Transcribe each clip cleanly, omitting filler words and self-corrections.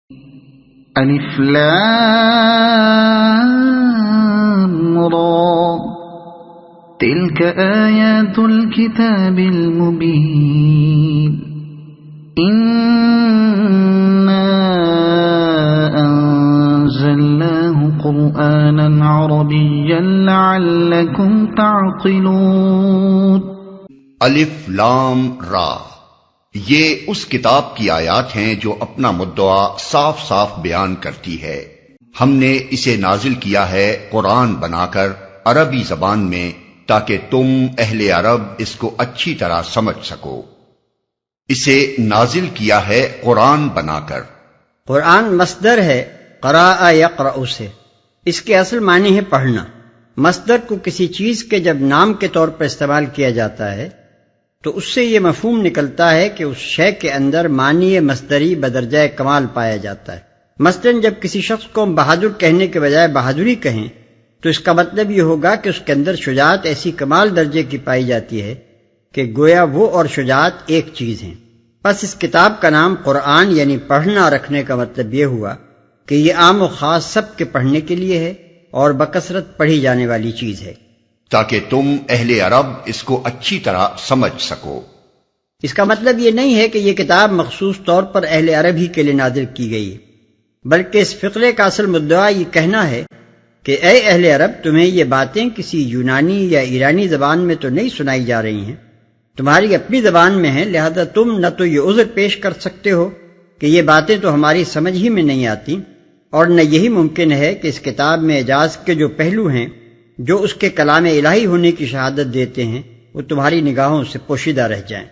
الف لام را تلك آیات الكتاب المبین انا انزلناه قرآنا عربیا لعلکم تعقلون۔ الف لام را، یہ اس کتاب کی آیات ہیں جو اپنا مدعا صاف صاف بیان کرتی ہے۔ ہم نے اسے نازل کیا ہے قرآن بنا کر عربی زبان میں تاکہ تم اہل عرب اس کو اچھی طرح سمجھ سکو۔ اسے نازل کیا ہے قرآن بنا کر۔ قرآن مصدر ہے قراء یقرأ سے، اس کے اصل معنی ہے پڑھنا۔ مصدر کو کسی چیز کے جب نام کے طور پر استعمال کیا جاتا ہے تو اس سے یہ مفہوم نکلتا ہے کہ اس شے کے اندر معنی مصدری بدرجہ کمال پایا جاتا ہے۔ مثلاً جب کسی شخص کو ہم بہادر کہنے کے بجائے بہادری کہیں تو اس کا مطلب یہ ہوگا کہ اس کے اندر شجاعت ایسی کمال درجے کی پائی جاتی ہے کہ گویا وہ اور شجاعت ایک چیز ہیں۔ پس اس کتاب کا نام قرآن یعنی پڑھنا رکھنے کا مطلب یہ ہوا کہ یہ عام و خاص سب کے پڑھنے کے لیے ہے اور بکثرت پڑھی جانے والی چیز ہے، تاکہ تم اہل عرب اس کو اچھی طرح سمجھ سکو۔ اس کا مطلب یہ نہیں ہے کہ یہ کتاب مخصوص طور پر اہل عرب ہی کے لیے نازل کی گئی، بلکہ اس فقرے کا اصل مدعا یہ کہنا ہے کہ اے اہل عرب، تمہیں یہ باتیں کسی یونانی یا ایرانی زبان میں تو نہیں سنائی جا رہی ہیں، تمہاری اپنی زبان میں ہیں، لہذا تم نہ تو یہ عذر پیش کر سکتے ہو کہ یہ باتیں تو ہماری سمجھ ہی میں نہیں آتی، اور نہ یہی ممکن ہے کہ اس کتاب میں اعجاز کے جو پہلو ہیں جو اس کے کلام الہی ہونے کی شہادت دیتے ہیں وہ تمہاری نگاہوں سے پوشیدہ رہ جائیں۔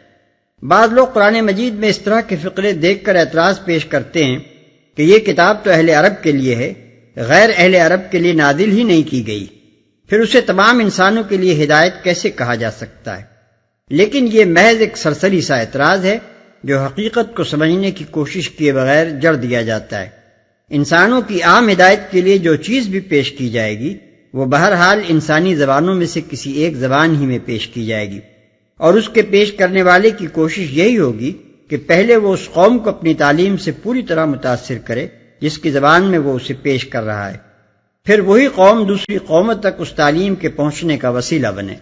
بعض لوگ قرآن مجید میں اس طرح کے فقرے دیکھ کر اعتراض پیش کرتے ہیں کہ یہ کتاب تو اہل عرب کے لیے ہے، غیر اہل عرب کے لیے نازل ہی نہیں کی گئی، پھر اسے تمام انسانوں کے لیے ہدایت کیسے کہا جا سکتا ہے؟ لیکن یہ محض ایک سرسری سا اعتراض ہے جو حقیقت کو سمجھنے کی کوشش کیے بغیر جڑ دیا جاتا ہے۔ انسانوں کی عام ہدایت کے لیے جو چیز بھی پیش کی جائے گی وہ بہرحال انسانی زبانوں میں سے کسی ایک زبان ہی میں پیش کی جائے گی، اور اس کے پیش کرنے والے کی کوشش یہی ہوگی کہ پہلے وہ اس قوم کو اپنی تعلیم سے پوری طرح متاثر کرے جس کی زبان میں وہ اسے پیش کر رہا ہے، پھر وہی قوم دوسری قوموں تک اس تعلیم کے پہنچنے کا وسیلہ بنے۔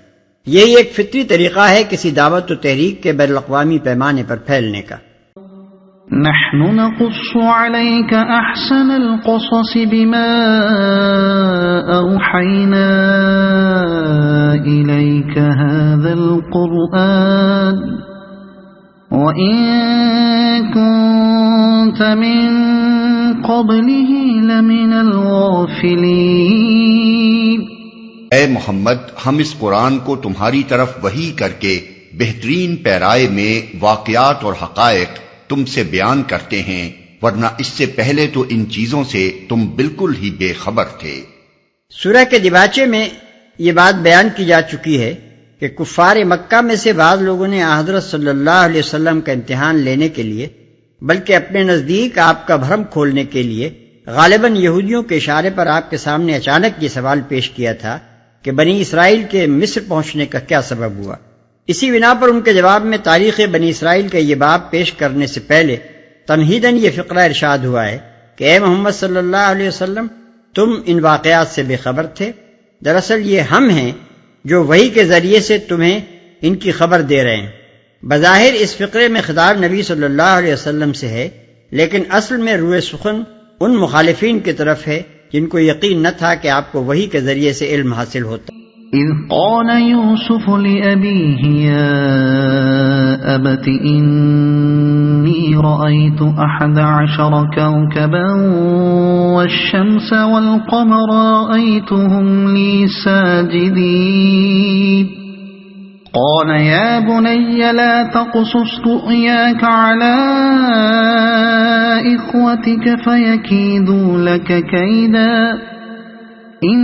یہی ایک فطری طریقہ ہے کسی دعوت و تحریک کے بین الاقوامی پیمانے پر پھیلنے کا۔ نحن نقص عليك احسن القصص بما اوحينا اليك هذا القرآن وان كنت من قبله لمن الغافلين۔ اے محمد، ہم اس قرآن کو تمہاری طرف وحی کر کے بہترین پیرائے میں واقعات اور حقائق تم سے بیان کرتے ہیں، ورنہ اس سے پہلے تو ان چیزوں سے تم بالکل ہی بے خبر تھے۔ سورہ کے دیباچے میں یہ بات بیان کی جا چکی ہے کہ کفار مکہ میں سے بعض لوگوں نے حضرت صلی اللہ علیہ وسلم کا امتحان لینے کے لیے بلکہ اپنے نزدیک آپ کا بھرم کھولنے کے لیے غالباً یہودیوں کے اشارے پر آپ کے سامنے اچانک یہ سوال پیش کیا تھا کہ بنی اسرائیل کے مصر پہنچنے کا کیا سبب ہوا۔ اسی بنا پر ان کے جواب میں تاریخ بنی اسرائیل کا یہ باب پیش کرنے سے پہلے تمہیداً یہ فقرہ ارشاد ہوا ہے کہ اے محمد صلی اللہ علیہ وسلم، تم ان واقعات سے بے خبر تھے، دراصل یہ ہم ہیں جو وحی کے ذریعے سے تمہیں ان کی خبر دے رہے ہیں۔ بظاہر اس فقرے میں خطاب نبی صلی اللہ علیہ وسلم سے ہے، لیکن اصل میں روئے سخن ان مخالفین کی طرف ہے جن کو یقین نہ تھا کہ آپ کو وحی کے ذریعے سے علم حاصل ہوتا۔ اذ قال يوسف لأبيه يا أبت إني رأيت 11 كوكبا والشمس والقمر رأيتهم لي ساجدين قال يا بني لا تقصص رؤياك على إخوتك فيكيدوا لك كيدا ان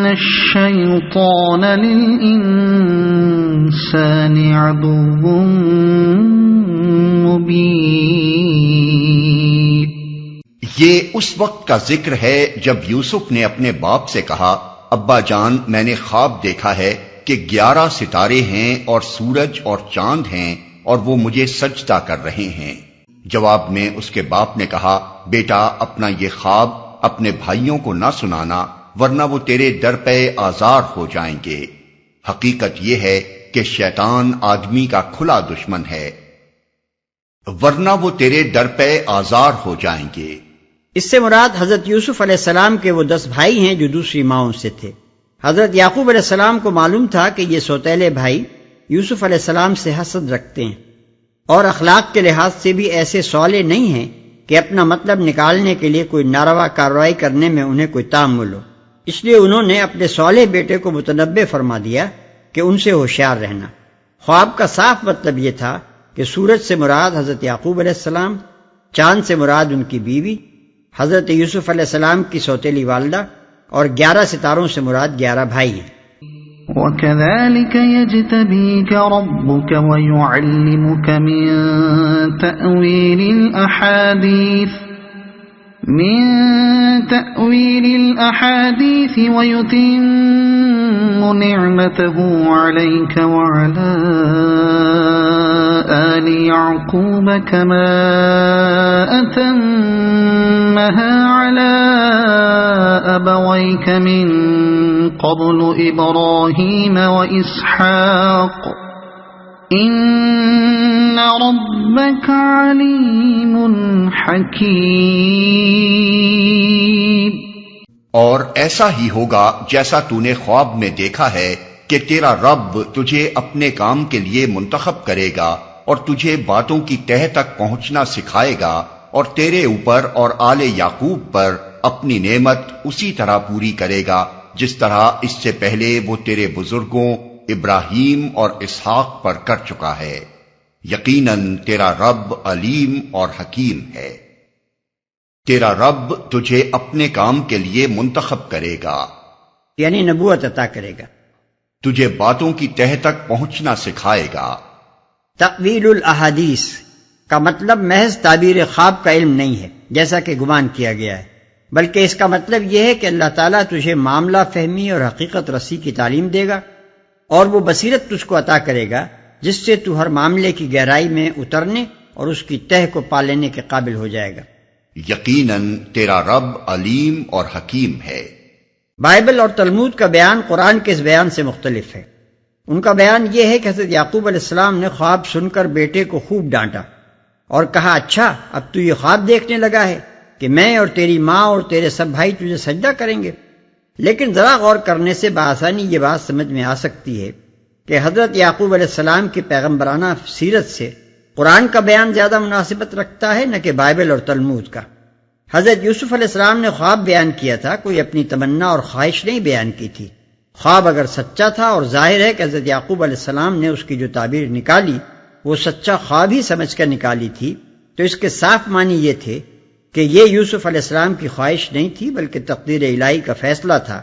الشیطان للانسان عدو مبین۔ یہ اس وقت کا ذکر ہے جب یوسف نے اپنے باپ سے کہا، ابا جان، میں نے خواب دیکھا ہے کہ 11 ستارے ہیں اور سورج اور چاند ہیں اور وہ مجھے سجدہ کر رہے ہیں۔ جواب میں اس کے باپ نے کہا، بیٹا اپنا یہ خواب اپنے بھائیوں کو نہ سنانا، ورنہ وہ تیرے در پہ آزار ہو جائیں گے۔ حقیقت یہ ہے کہ شیطان آدمی کا کھلا دشمن ہے، ورنہ وہ تیرے در پہ آزار ہو جائیں گے۔ اس سے مراد حضرت یوسف علیہ السلام کے وہ 10 بھائی ہیں جو دوسری ماؤں سے تھے۔ حضرت یعقوب علیہ السلام کو معلوم تھا کہ یہ سوتیلے بھائی یوسف علیہ السلام سے حسد رکھتے ہیں اور اخلاق کے لحاظ سے بھی ایسے صالح نہیں ہیں کہ اپنا مطلب نکالنے کے لیے کوئی ناروا کارروائی کرنے میں انہیں کوئی تعمل ہو۔ اس لیے انہوں نے اپنے صالح بیٹے کو متنبع فرما دیا کہ ان سے ہوشیار رہنا۔ خواب کا صاف مطلب یہ تھا کہ سورج سے مراد حضرت یعقوب علیہ السلام، چاند سے مراد ان کی بیوی حضرت یوسف علیہ السلام کی سوتیلی والدہ، اور 11 ستاروں سے مراد 11 بھائی ہیں۔ وَكَذَلِكَ يَجْتَبِيكَ رَبُّكَ وَيُعَلِّمُكَ من تأويل الأحاديث ويتم نعمته عليك وعلى آل يعقوب كما أتمها على أبويك من قبل إبراهيم وإسحاق إن ربك عليم حكيم۔ اور ایسا ہی ہوگا جیسا تو نے خواب میں دیکھا ہے کہ تیرا رب تجھے اپنے کام کے لیے منتخب کرے گا اور تجھے باتوں کی تہ تک پہنچنا سکھائے گا، اور تیرے اوپر اور آل یعقوب پر اپنی نعمت اسی طرح پوری کرے گا جس طرح اس سے پہلے وہ تیرے بزرگوں ابراہیم اور اسحاق پر کر چکا ہے۔ یقیناً تیرا رب علیم اور حکیم ہے۔ تیرا رب تجھے اپنے کام کے لیے منتخب کرے گا، یعنی نبوت عطا کرے گا، تجھے باتوں کی تہ تک پہنچنا سکھائے گا۔ تأویل الاحادیث کا مطلب محض تعبیر خواب کا علم نہیں ہے جیسا کہ گمان کیا گیا ہے، بلکہ اس کا مطلب یہ ہے کہ اللہ تعالیٰ تجھے معاملہ فہمی اور حقیقت رسی کی تعلیم دے گا، اور وہ بصیرت تجھ کو عطا کرے گا جس سے تو ہر معاملے کی گہرائی میں اترنے اور اس کی تہ کو پا لینے کے قابل ہو جائے گا۔ یقیناً تیرا رب علیم اور حکیم ہے۔ بائبل اور تلمود کا بیان قرآن کے اس بیان سے مختلف ہے۔ ان کا بیان یہ ہے کہ حضرت یعقوب علیہ السلام نے خواب سن کر بیٹے کو خوب ڈانٹا اور کہا، اچھا اب تو یہ خواب دیکھنے لگا ہے کہ میں اور تیری ماں اور تیرے سب بھائی تجھے سجدہ کریں گے۔ لیکن ذرا غور کرنے سے بآسانی یہ بات سمجھ میں آ سکتی ہے کہ حضرت یعقوب علیہ السلام کی پیغمبرانہ سیرت سے قرآن کا بیان زیادہ مناسبت رکھتا ہے نہ کہ بائبل اور تلمود کا۔ حضرت یوسف علیہ السلام نے خواب بیان کیا تھا، کوئی اپنی تمنا اور خواہش نہیں بیان کی تھی۔ خواب اگر سچا تھا، اور ظاہر ہے کہ حضرت یعقوب علیہ السلام نے اس کی جو تعبیر نکالی وہ سچا خواب ہی سمجھ کر نکالی تھی، تو اس کے صاف معنی یہ تھے کہ یہ یوسف علیہ السلام کی خواہش نہیں تھی بلکہ تقدیر الہی کا فیصلہ تھا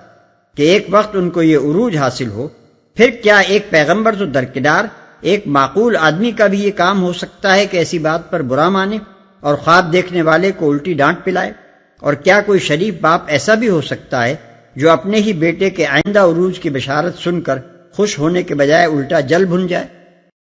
کہ ایک وقت ان کو یہ عروج حاصل ہو۔ پھر کیا ایک پیغمبر تو درکنار، ایک معقول آدمی کا بھی یہ کام ہو سکتا ہے کہ ایسی بات پر برا مانے اور خواب دیکھنے والے کو الٹی ڈانٹ پلائے؟ اور کیا کوئی شریف باپ ایسا بھی ہو سکتا ہے جو اپنے ہی بیٹے کے آئندہ عروج کی بشارت سن کر خوش ہونے کے بجائے الٹا جل بھن جائے؟